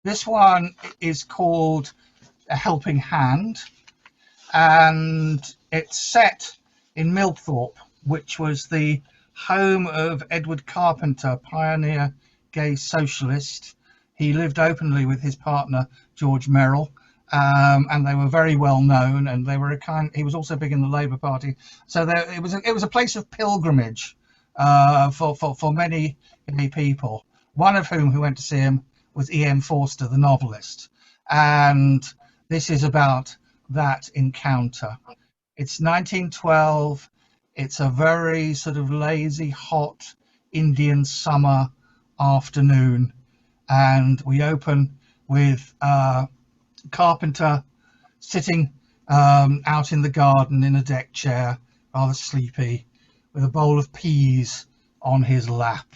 This one is called A Helping Hand, and it's set in Millthorpe, which was the home of Edward Carpenter, pioneer gay socialist. He lived openly with his partner George Merrill, and they were very well known. And they were he was also big in the Labour Party. So it was a place of pilgrimage for many gay people. One of whom who went to see him was EM Forster, the novelist, and this is about that encounter. It's 1912. It's a very sort of lazy, hot Indian summer afternoon, and we open with Carpenter sitting out in the garden in a deck chair, rather sleepy, with a bowl of peas on his lap.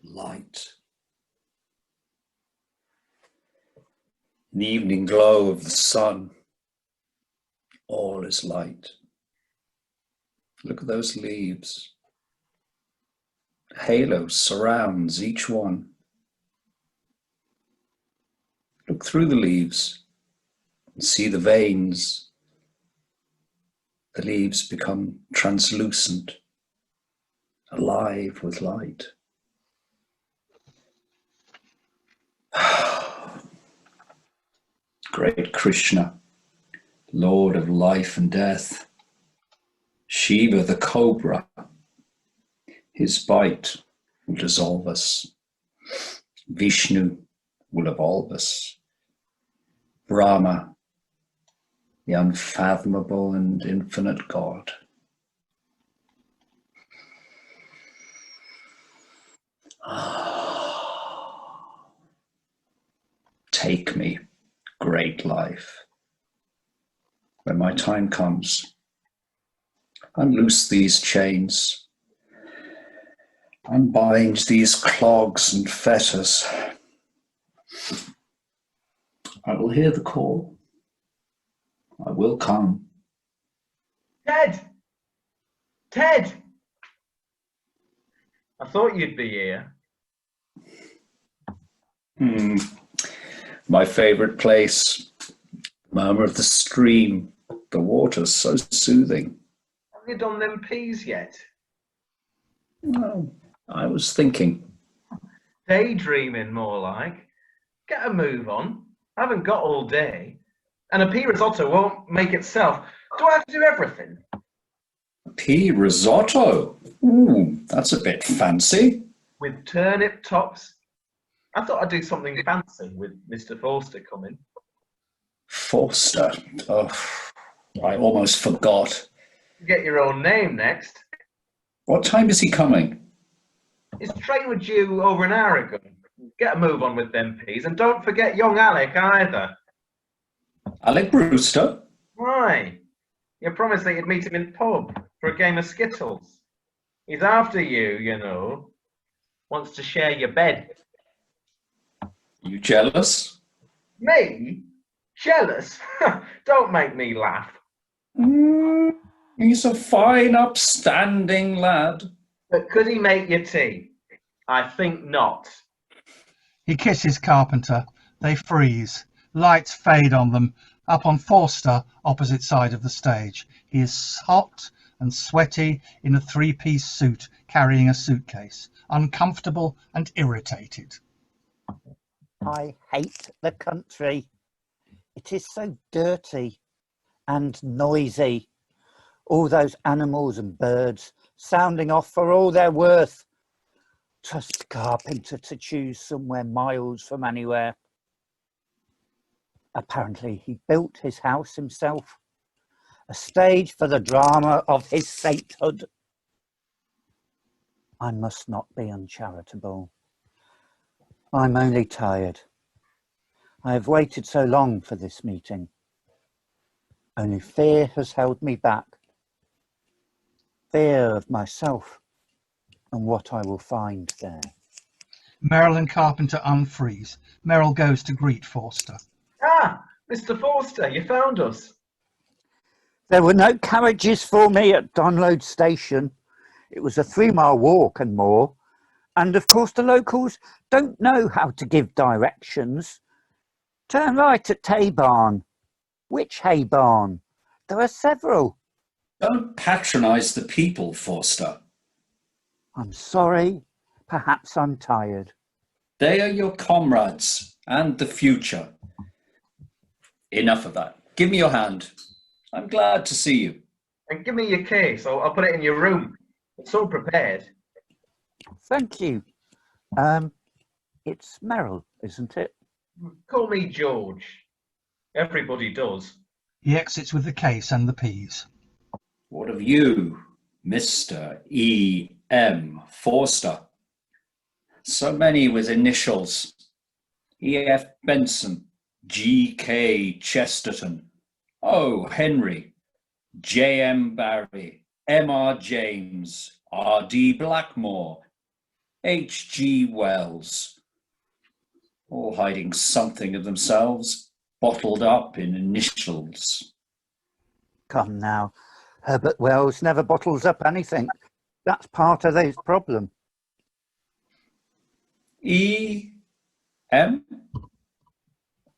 Light. An evening glow of the sun. All is light. Look at those leaves. A halo surrounds each one. Look through the leaves and see the veins. The leaves become translucent, alive with light. Great Krishna, Lord of life and death, Shiva the cobra, his bite will dissolve us. Vishnu will evolve us. Brahma, the unfathomable and infinite God. Take me, great life. When my time comes, unloose these chains, unbind these clogs and fetters. I will hear the call. I will come. Ted! Ted! I thought you'd be here. My favourite place. Murmur of the stream. The water's so soothing. Have you done them peas yet? No, I was thinking. Daydreaming, more like. Get a move on. I haven't got all day. And a pea risotto won't make itself. Do I have to do everything? Pea risotto? Ooh, that's a bit fancy. With turnip tops. I thought I'd do something fancy with Mr. Forster coming. Forster? Oh, I almost forgot. You get your own name next. What time is he coming? His train was due over an hour ago. Get a move on with them peas. And don't forget young Alec either. Alec Brewster? Why? You promised that you'd meet him in the pub for a game of skittles. He's after you, you know. Wants to share your bed. You jealous? Me? Jealous? Don't make me laugh. He's a fine, upstanding lad. But could he make your tea? I think not. He kisses Carpenter. They freeze. Lights fade on them. Up on Forster, opposite side of the stage. He is hot and sweaty in a three-piece suit, carrying a suitcase, uncomfortable and irritated. I hate the country. It is so dirty and noisy. All those animals and birds sounding off for all they're worth. Trust Carpenter to choose somewhere miles from anywhere. Apparently he built his house himself, a stage for the drama of his sainthood. I must not be uncharitable. I'm only tired. I have waited so long for this meeting. Only fear has held me back. Fear of myself and what I will find there. Merrill and Carpenter unfreeze. Merrill goes to greet Forster. Ah, Mr. Forster, you found us. There were no carriages for me at Download Station. It was a 3-mile walk and more. And of course the locals don't know how to give directions. Turn right at Hay Barn. Which Hay Barn? There are several. Don't patronise the people, Forster. I'm sorry. Perhaps I'm tired. They are your comrades and the future. Enough of that. Give me your hand. I'm glad to see you. And give me your case. I'll put it in your room. It's all prepared. Thank you. It's Merrill, isn't it? Call me George. Everybody does. He exits with the case and the peas. What of you, Mr. EM Forster? So many with initials. E.F. Benson, G.K. Chesterton, O. Henry, J.M. Barrie, M.R. James, R.D. Blackmore, H.G. Wells, all hiding something of themselves, bottled up in initials. Come now. Herbert Wells never bottles up anything. That's part of his problem. E.M.?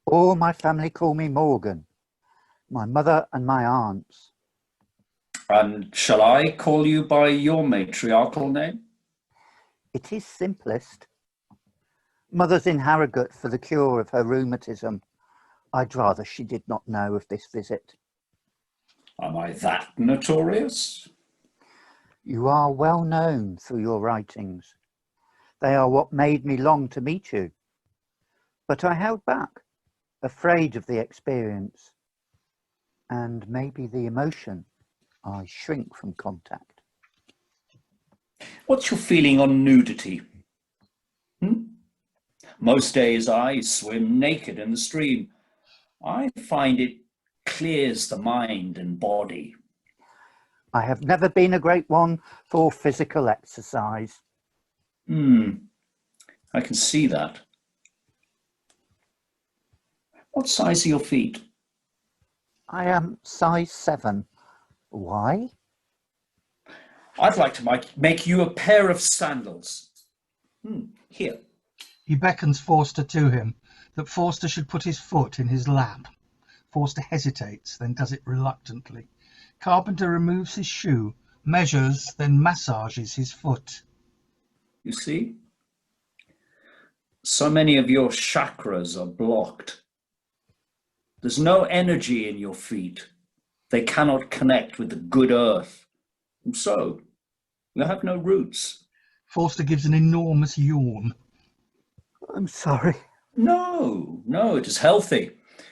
All my family call me Morgan. My mother and my aunts. And shall I call you by your matriarchal name? It is simplest. Mother's in Harrogate for the cure of her rheumatism. I'd rather she did not know of this visit. Am I that notorious? You are well known through your writings. They are what made me long to meet you. But I held back, afraid of the experience. And maybe the emotion. I shrink from contact. What's your feeling on nudity? Most days I swim naked in the stream. I find it clears the mind and body. I have never been a great one for physical exercise. I can see that. What size are your feet? I am size 7. Why? I'd like to make you a pair of sandals. Here. He beckons Forster to him, that Forster should put his foot in his lap. Forster hesitates, then does it reluctantly. Carpenter removes his shoe, measures, then massages his foot. You see? So many of your chakras are blocked. There's no energy in your feet. They cannot connect with the good earth. And so, you have no roots. Forster gives an enormous yawn. I'm sorry. No, it is healthy.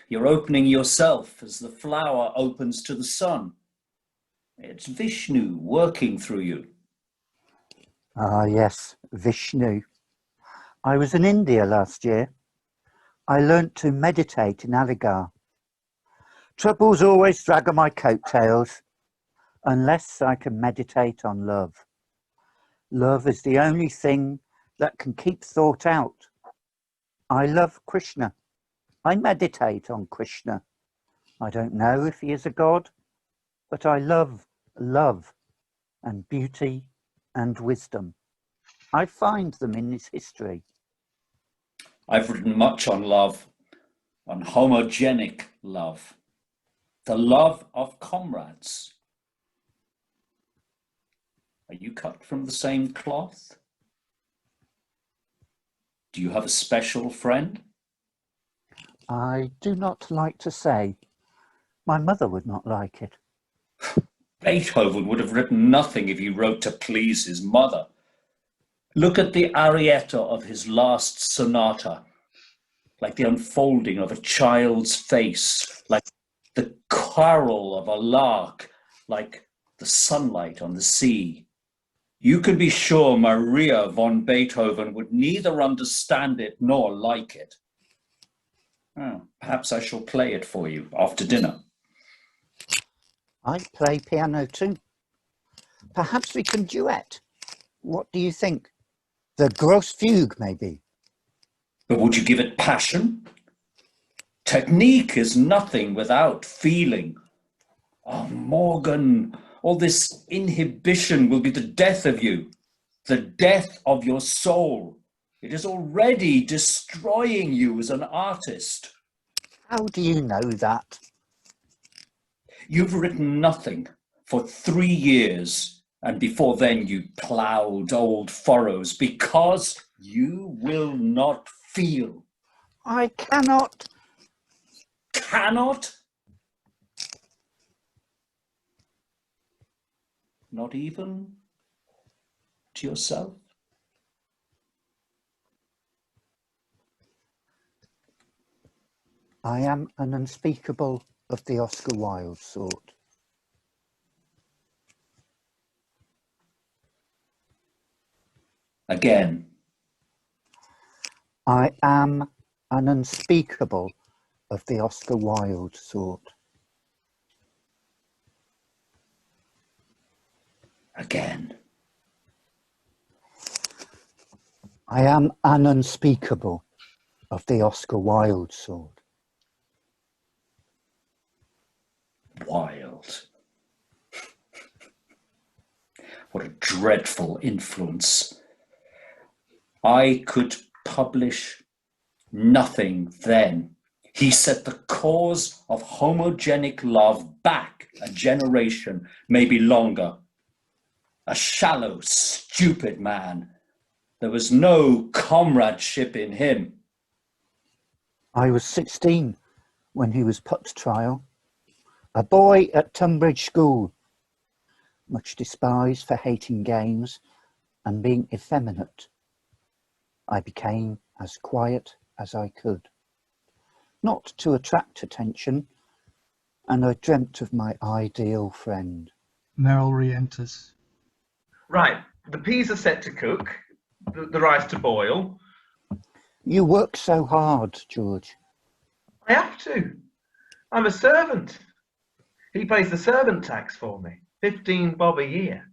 You're opening yourself as the flower opens to the sun. It's Vishnu working through you. Ah, yes, Vishnu. I was in India last year. I learnt to meditate in Aligarh. Troubles always drag on my coattails, unless I can meditate on love. Love is the only thing that can keep thought out. I love Krishna. I meditate on Krishna. I don't know if he is a god, but I love love and beauty and wisdom. I find them in his history. I've written much on love, on homogenic love, the love of comrades. Are you cut from the same cloth? Do you have a special friend? I do not like to say. My mother would not like it. Beethoven would have written nothing if he wrote to please his mother. Look at the arietta of his last sonata, like the unfolding of a child's face, like the carol of a lark, like the sunlight on the sea. You can be sure Maria von Beethoven would neither understand it nor like it. Perhaps I shall play it for you after dinner. I play piano too. Perhaps we can duet. What do you think? The Grosse Fugue, maybe. But would you give it passion? Technique is nothing without feeling. Oh, Morgan, all this inhibition will be the death of you, the death of your soul. It is already destroying you as an artist. How do you know that? You've written nothing for 3 years, and before then you ploughed old furrows because you will not feel. I cannot. Cannot? Not even to yourself? I am an unspeakable of the Oscar Wilde sort. Again. I am an unspeakable of the Oscar Wilde sort. Again. I am an unspeakable of the Oscar Wilde sort. Wild. What a dreadful influence. I could publish nothing then. He set the cause of homogenic love back a generation, maybe longer. A shallow, stupid man. There was no comradeship in him. I was 16 when he was put to trial. A boy at Tunbridge School, much despised for hating games and being effeminate. I became as quiet as I could, not to attract attention, and I dreamt of my ideal friend. Merrill re-enters. Right, the peas are set to cook, the rice to boil. You work so hard, George. I have to. I'm a servant. He pays the servant tax for me, 15 bob a year,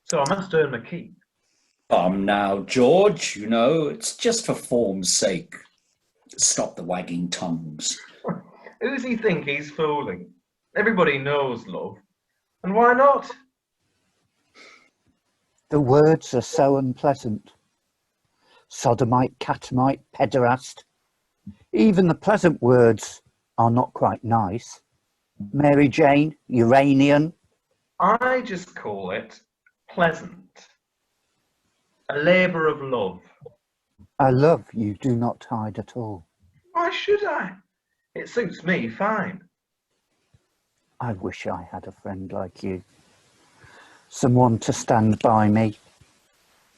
so I must earn my keep. Now, George, you know, it's just for form's sake. Stop the wagging tongues. Who's he think he's fooling? Everybody knows love. And why not? The words are so unpleasant. Sodomite, catamite, pederast. Even the pleasant words are not quite nice. Mary Jane, Uranian. I just call it pleasant. A labour of love. A love you do not hide at all. Why should I? It suits me fine. I wish I had a friend like you. Someone to stand by me,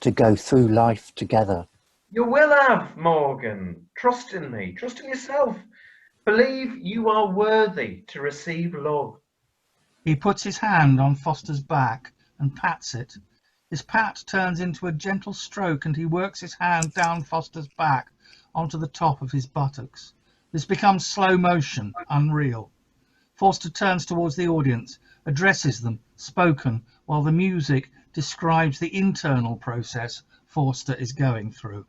to go through life together. You will have, Morgan. Trust in me. Trust in yourself. Believe you are worthy to receive love. He puts his hand on Foster's back and pats it. His pat turns into a gentle stroke and he works his hand down Foster's back onto the top of his buttocks. This becomes slow motion, unreal. Forster turns towards the audience, addresses them, spoken, while the music describes the internal process Forster is going through.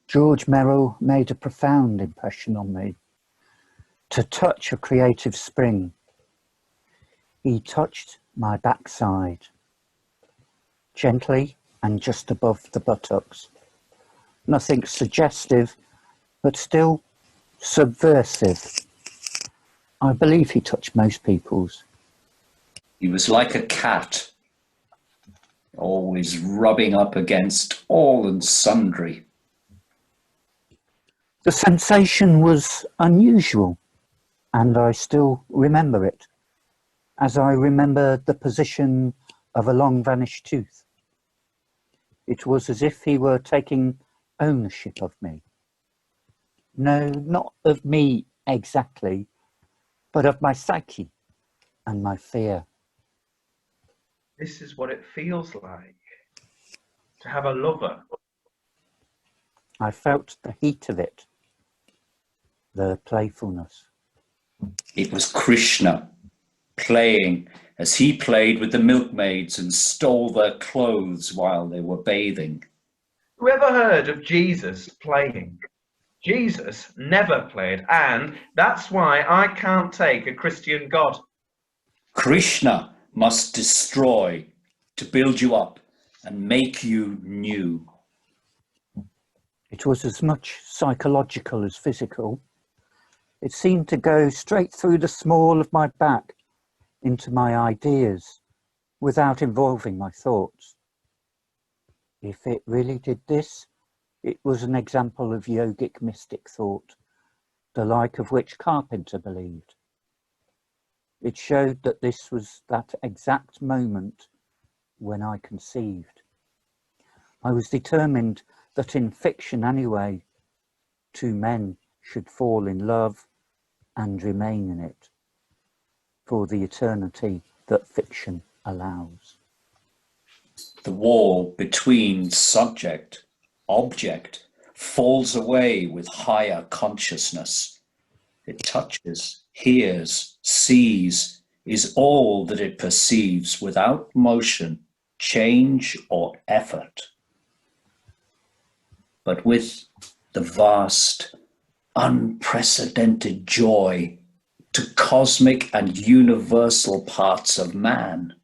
George Merrill made a profound impression on me. To touch a creative spring, he touched my backside, gently and just above the buttocks. Nothing suggestive, but still subversive. I believe he touched most people's. He was like a cat, always rubbing up against all and sundry. The sensation was unusual, and I still remember it, as I remember the position of a long vanished tooth. It was as if he were taking ownership of me. No, not of me exactly, but of my psyche and my fear. This is what it feels like to have a lover. I felt the heat of it, the playfulness. It was Krishna playing as he played with the milkmaids and stole their clothes while they were bathing. Who ever heard of Jesus playing? Jesus never played, and that's why I can't take a Christian God. Krishna must destroy to build you up and make you new. It was as much psychological as physical. It seemed to go straight through the small of my back into my ideas without involving my thoughts. If it really did this, it was an example of yogic mystic thought, the like of which Carpenter believed. It showed that this was that exact moment when I conceived. I was determined that in fiction anyway, two men should fall in love and remain in it for the eternity that fiction allows. The wall between subject, object, falls away with higher consciousness. It touches, hears, sees, is all that it perceives without motion, change, or effort. But with the vast, unprecedented joy to cosmic and universal parts of man.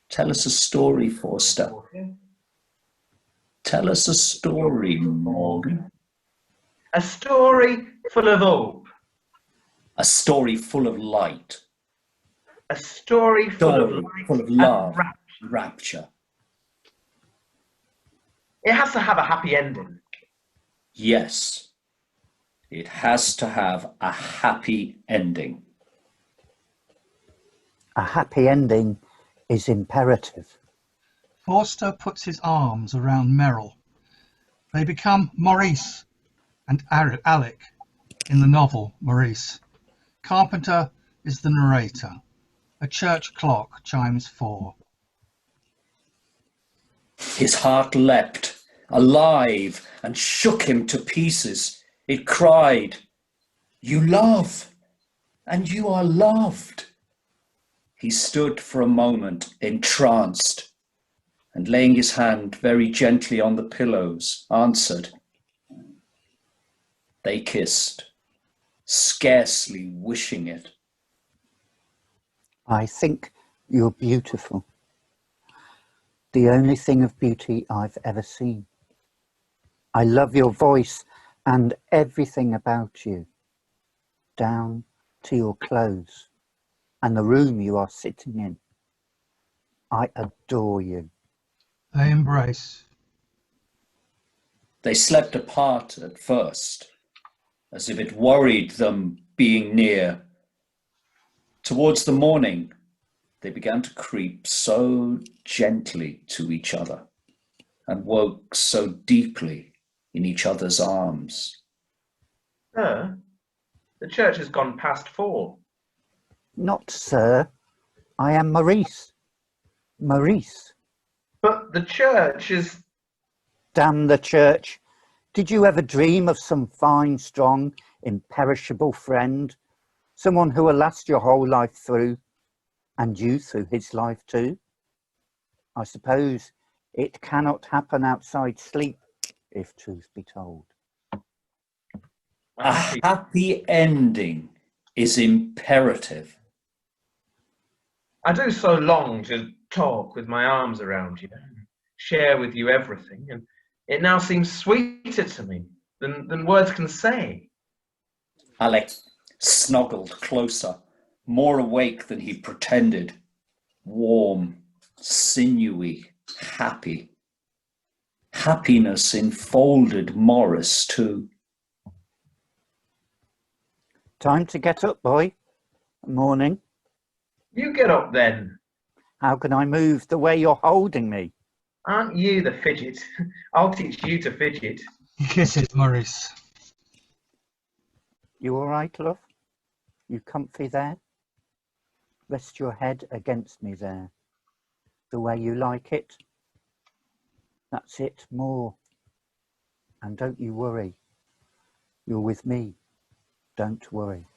Tell us a story, Forster. Tell us a story, Morgan. A story full of hope. A story full of light. A story full of light full of love, and rapture. It has to have a happy ending. Yes, it has to have a happy ending. A happy ending is imperative. Forster puts his arms around Merrill. They become Maurice and Alec in the novel Maurice. Carpenter is the narrator. A church clock chimes 4. His heart leapt, alive, and shook him to pieces. It cried, "You love, and you are loved." He stood for a moment entranced, and laying his hand very gently on the pillows, answered. They kissed, scarcely wishing it. I think you're beautiful. The only thing of beauty I've ever seen. I love your voice and everything about you, down to your clothes and the room you are sitting in. I adore you. They embrace. They slept apart at first, as if it worried them being near. Towards the morning, they began to creep so gently to each other and woke so deeply in each other's arms. Sir, the church has gone past 4. Not sir, I am Maurice. Maurice. But the church is... Damn the church. Did you ever dream of some fine, strong, imperishable friend? Someone who will last your whole life through, and you through his life too? I suppose it cannot happen outside sleep, if truth be told. A happy ending is imperative. I do so long to talk with my arms around you, share with you everything, and it now seems sweeter to me than words can say. Alec snuggled closer, more awake than he pretended, warm, sinewy, happy. Happiness enfolded Morris too. Time to get up, boy. Morning. You get up then. How can I move the way you're holding me? Aren't you the fidget? I'll teach you to fidget. He kisses Maurice. You all right, love? You comfy there? Rest your head against me there, the way you like it. That's it, more. And don't you worry. You're with me. Don't worry.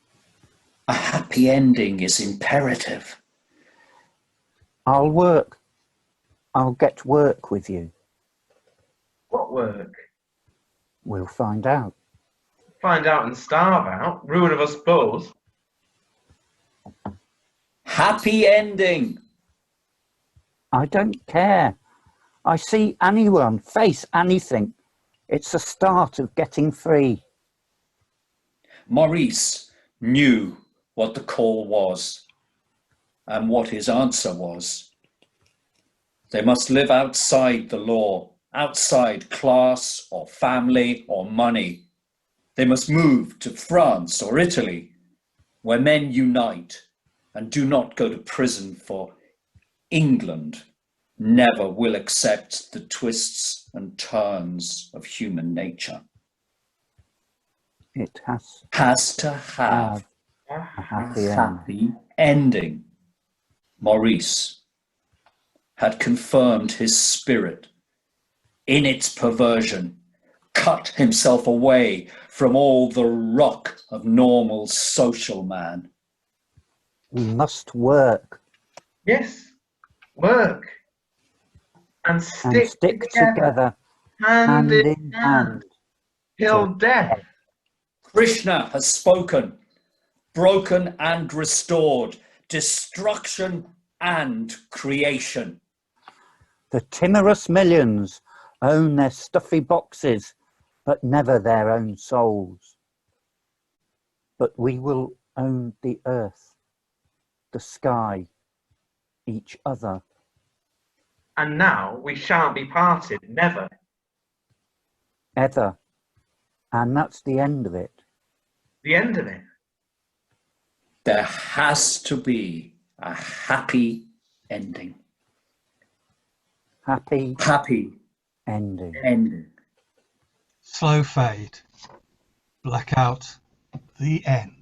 A happy ending is imperative. I'll work. I'll get work with you. What work? We'll find out. Find out and starve out. Ruin of us both. Happy ending. I don't care. I see anyone face anything. It's the start of getting free. Maurice knew what the call was and what his answer was. They must live outside the law, outside class or family or money. They must move to France or Italy, where men unite and do not go to prison, for England never will accept the twists and turns of human nature. It Has to have a a happy end. happy ending. Maurice had confirmed his spirit in its perversion, cut himself away from all the rock of normal social man. We must work Yes, work. And and stick, stick together, together, hand hand in in hand, hand. till till death. Krishna has spoken, broken and restored, destruction and creation. The timorous millions own their stuffy boxes, but never their own souls. But we will own the earth, the sky, each other. And now we shan't be parted, never. Ever. And that's the end of it. The end of it. There has to be a happy ending. Happy Happy ending. ending. Slow fade. Blackout. The end.